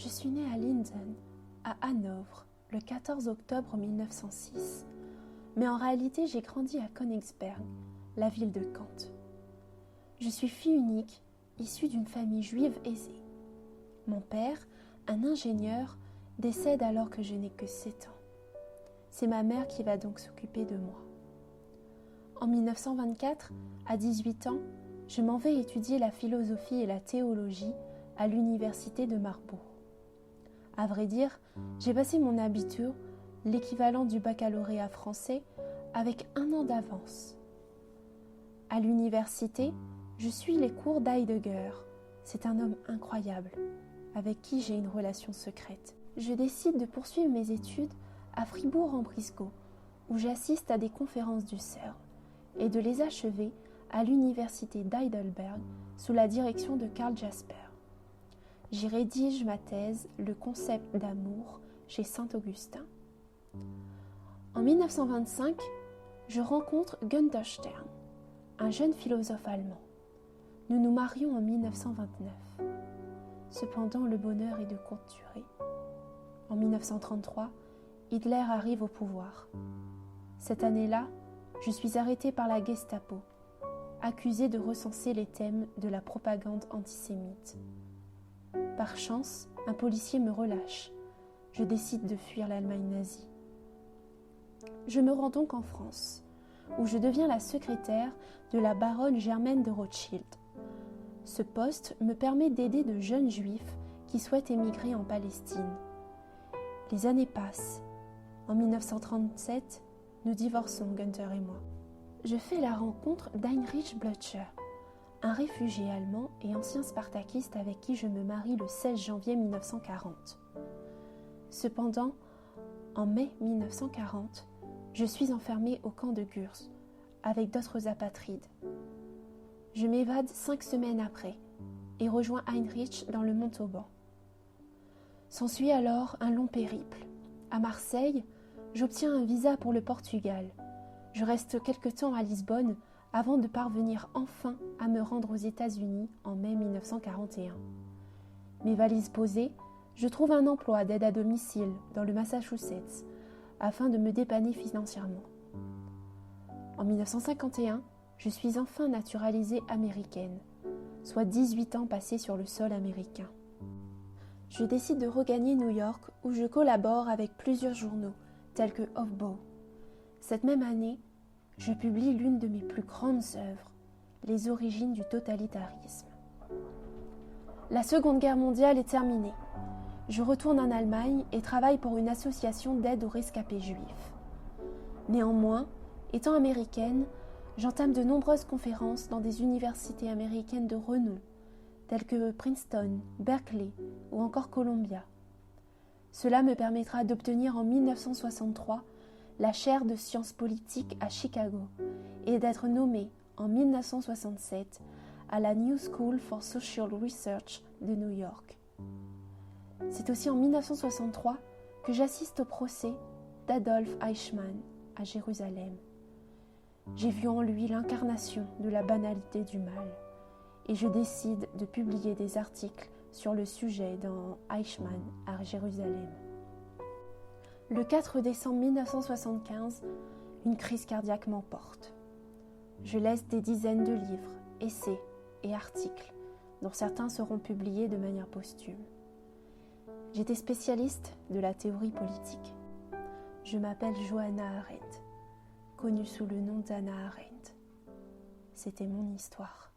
Je suis née à Linden, à Hanovre, le 14 octobre 1906, mais en réalité j'ai grandi à Königsberg, la ville de Kant. Je suis fille unique, issue d'une famille juive aisée. Mon père, un ingénieur, décède alors que je n'ai que 7 ans. C'est ma mère qui va donc s'occuper de moi. En 1924, à 18 ans, je m'en vais étudier la philosophie et la théologie à l'université de Marbourg. À vrai dire, j'ai passé mon abitur, l'équivalent du baccalauréat français, avec 1 an d'avance. À l'université, je suis les cours d'Heidegger. C'est un homme incroyable, avec qui j'ai une relation secrète. Je décide de poursuivre mes études à Fribourg-en-Brisgau, où j'assiste à des conférences du CERN, et de les achever à l'université d'Heidelberg sous la direction de Karl Jasper. J'y rédige ma thèse « Le concept d'amour » chez Saint-Augustin. En 1925, je rencontre Günther Stern, un jeune philosophe allemand. Nous nous marions en 1929. Cependant, le bonheur est de courte durée. En 1933, Hitler arrive au pouvoir. Cette année-là, je suis arrêtée par la Gestapo, accusée de recenser les thèmes de la propagande antisémite. Par chance, un policier me relâche. Je décide de fuir l'Allemagne nazie. Je me rends donc en France, où je deviens la secrétaire de la baronne Germaine de Rothschild. Ce poste me permet d'aider de jeunes juifs qui souhaitent émigrer en Palestine. Les années passent. En 1937, nous divorçons, Günther et moi. Je fais la rencontre d'Heinrich Blöcher, un réfugié allemand et ancien spartakiste avec qui je me marie le 16 janvier 1940. Cependant, en mai 1940, je suis enfermée au camp de Gurs, avec d'autres apatrides. Je m'évade 5 semaines après et rejoins Heinrich dans le Montauban. S'ensuit alors un long périple. À Marseille, j'obtiens un visa pour le Portugal. Je reste quelque temps à Lisbonne avant de parvenir enfin à me rendre aux États-Unis en mai 1941. Mes valises posées, je trouve un emploi d'aide à domicile dans le Massachusetts afin de me dépanner financièrement. En 1951, je suis enfin naturalisée américaine, soit 18 ans passés sur le sol américain. Je décide de regagner New York où je collabore avec plusieurs journaux tels que Hofbau. Cette même année, je publie l'une de mes plus grandes œuvres, Les origines du totalitarisme. La Seconde Guerre mondiale est terminée. Je retourne en Allemagne et travaille pour une association d'aide aux rescapés juifs. Néanmoins, étant américaine, j'entame de nombreuses conférences dans des universités américaines de renom, telles que Princeton, Berkeley ou encore Columbia. Cela me permettra d'obtenir en 1963 la chaire de sciences politiques à Chicago et d'être nommée en 1967 à la New School for Social Research de New York. C'est aussi en 1963 que j'assiste au procès d'Adolf Eichmann à Jérusalem. J'ai vu en lui l'incarnation de la banalité du mal et je décide de publier des articles sur le sujet dans Eichmann à Jérusalem. Le 4 décembre 1975, une crise cardiaque m'emporte. Je laisse des dizaines de livres, essais et articles, dont certains seront publiés de manière posthume. J'étais spécialiste de la théorie politique. Je m'appelle Johanna Arendt, connue sous le nom d'Hannah Arendt. C'était mon histoire.